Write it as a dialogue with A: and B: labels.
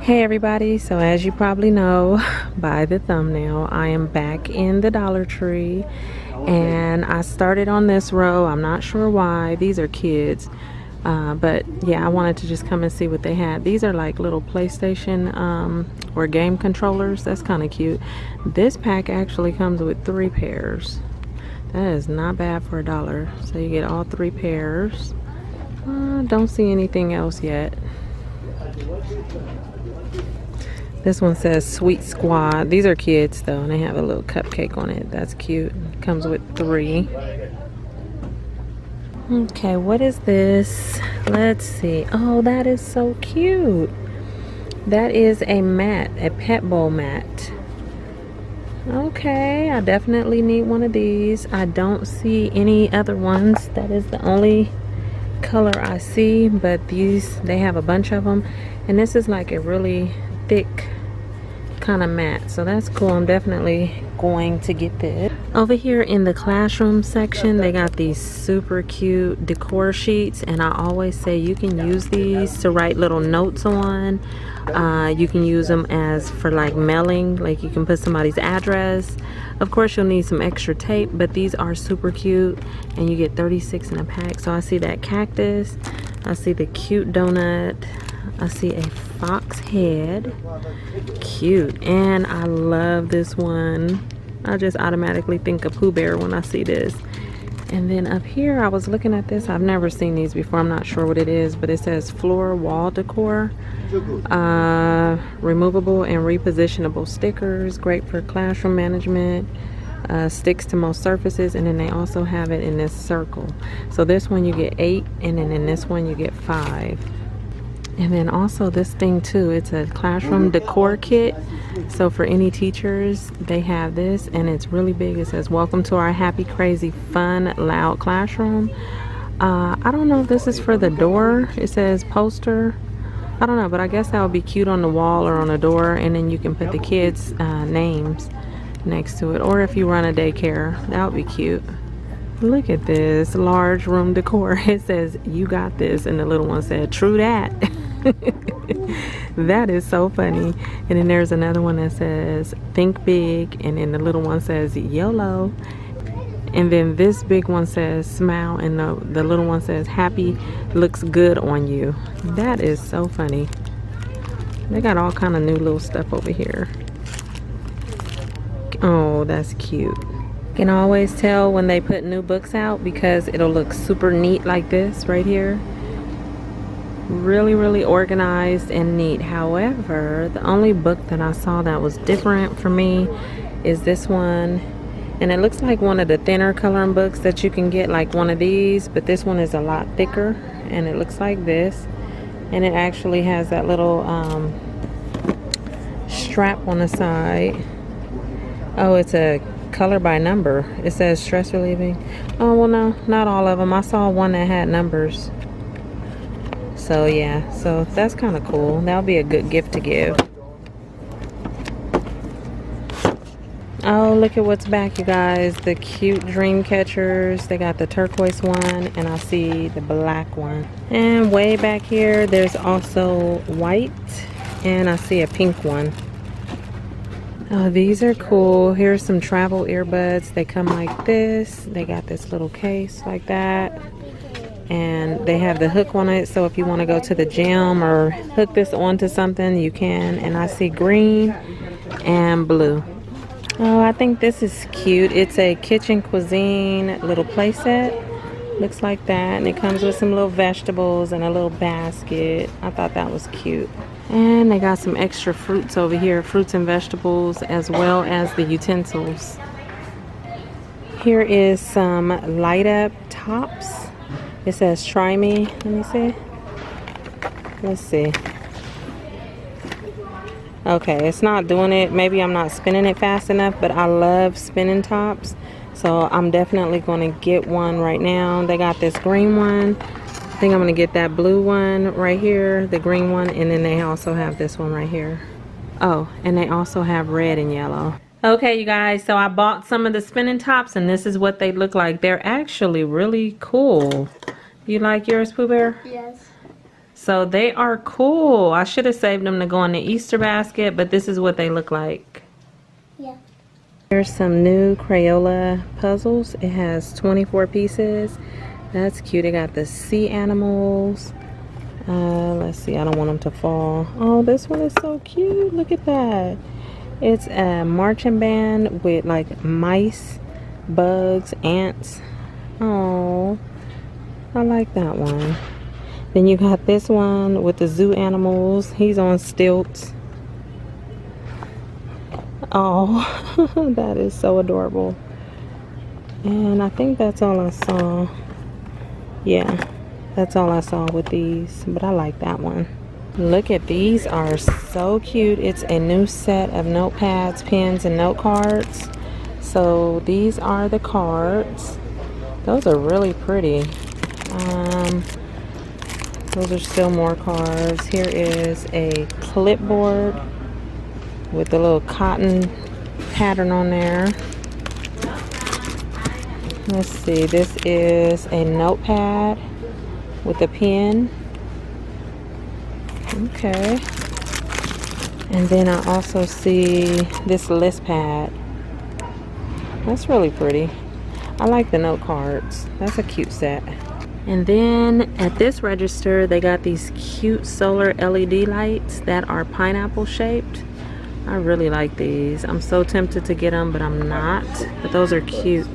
A: Hey everybody, so as you probably know by the thumbnail, I am back in the Dollar Tree and I started on this row. I'm not sure why. These are kids, but yeah, I wanted to just come and see what they had. These are like little PlayStation or game controllers. That's kind of cute. This pack actually comes with 3 pairs. That is not bad for $1. So you get all 3 pairs. Don't see anything else yet. This one says Sweet Squad. These are kids though, and they have a little cupcake on it. That's cute. Comes with 3. Okay, what is this? Let's see. Oh, that is so cute. That is a mat, a pet bowl mat. Okay, I definitely need one of these. I don't see any other ones. That is the only color I see, but these, they have a bunch of them, and this is like a really thick kind of mat, so that's cool. I'm definitely going to get this. Over here in the classroom section, they got these super cute decor sheets, and I always say you can use these to write little notes on. You can use them as for like mailing, like you can put somebody's address. Of course you'll need some extra tape, but these are super cute, and you get 36 in a pack. So I see that cactus, I see the cute donut, I see a fox head, cute, and I love this one. I just automatically think of Pooh Bear when I see this. And then up here, I was looking at this. I've never seen these before. I'm not sure what it is, but it says floor wall decor, removable and repositionable stickers, great for classroom management, sticks to most surfaces, and then they also have it in this circle. So this one you get 8, and then in this one you get 5. And then also this thing too, it's a classroom decor kit. So for any teachers, they have this, and it's really big. It says, welcome to our happy, crazy, fun, loud classroom. I don't know if this is for the door. It says poster. I don't know, but I guess that would be cute on the wall or on the door, and then you can put the kids' names next to it. Or if you run a daycare, that would be cute. Look at this large room decor. It says, you got this, and the little one said, true that. That is so funny. And then there's another one that says think big, and then the little one says YOLO, and then this big one says smile, and the little one says happy looks good on you. That is so funny. They got all kind of new little stuff over here. Oh, that's cute. You can always tell when they put new books out because it'll look super neat like this right here. Really organized and neat. However, the only book that I saw that was different for me is this one, and it looks like one of the thinner coloring books that you can get, like one of these, but this one is a lot thicker, and it looks like this, and it actually has that little strap on the side. Oh, it's a color by number. It says stress relieving. Oh well, no, not all of them. I saw one that had numbers. So yeah, so that's kind of cool. That'll be a good gift to give. Oh, look at what's back, you guys. The cute dream catchers. They got the turquoise one, and I see the black one. And way back here, there's also white, and I see a pink one. Oh, these are cool. Here's some travel earbuds. They come like this. They got this little case like that. And they have the hook on it, so if you want to go to the gym or hook this onto something, you can. And I see green and blue. Oh, I think this is cute. It's a kitchen cuisine little play set. Looks like that, and it comes with some little vegetables and a little basket. I thought that was cute. And they got some extra fruits over here, fruits and vegetables, as well as the utensils. Here is some light up tops. It says try me. Let me see. Let's see. Okay, it's not doing it. Maybe I'm not spinning it fast enough, but I love spinning tops, so I'm definitely going to get one right now. They got this green one. I think I'm going to get that blue one right here, the green one, and then they also have this one right here. Oh, and they also have red and yellow. Okay, you guys, so I bought some of the spinning tops, and this is what they look like. They're actually really cool. You like yours, Pooh Bear?
B: Yes.
A: So they are cool. I should have saved them to go in the Easter basket, but this is what they look like.
B: Yeah.
A: Here's some new Crayola puzzles. It has 24 pieces. That's cute. It got the sea animals. Let's see. I don't want them to fall. Oh, this one is so cute. Look at that. It's a marching band with like mice, bugs, ants. Oh, I like that one. Then you got this one with the zoo animals. He's on stilts. Oh, that is so adorable. And I think that's all I saw. Yeah, that's all I saw with these, but I like that one. Look at these, are so cute. It's a new set of notepads, pens, and note cards. So these are the cards. Those are really pretty. Those are still more cards. Here is a clipboard with a little cotton pattern on there. Let's see, this is a notepad with a pen. Okay. And then I also see this list pad. That's really pretty. I like the note cards. That's a cute set. And then at this register, they got these cute solar LED lights that are pineapple shaped. I really like these. I'm so tempted to get them, but I'm not. But those are cute.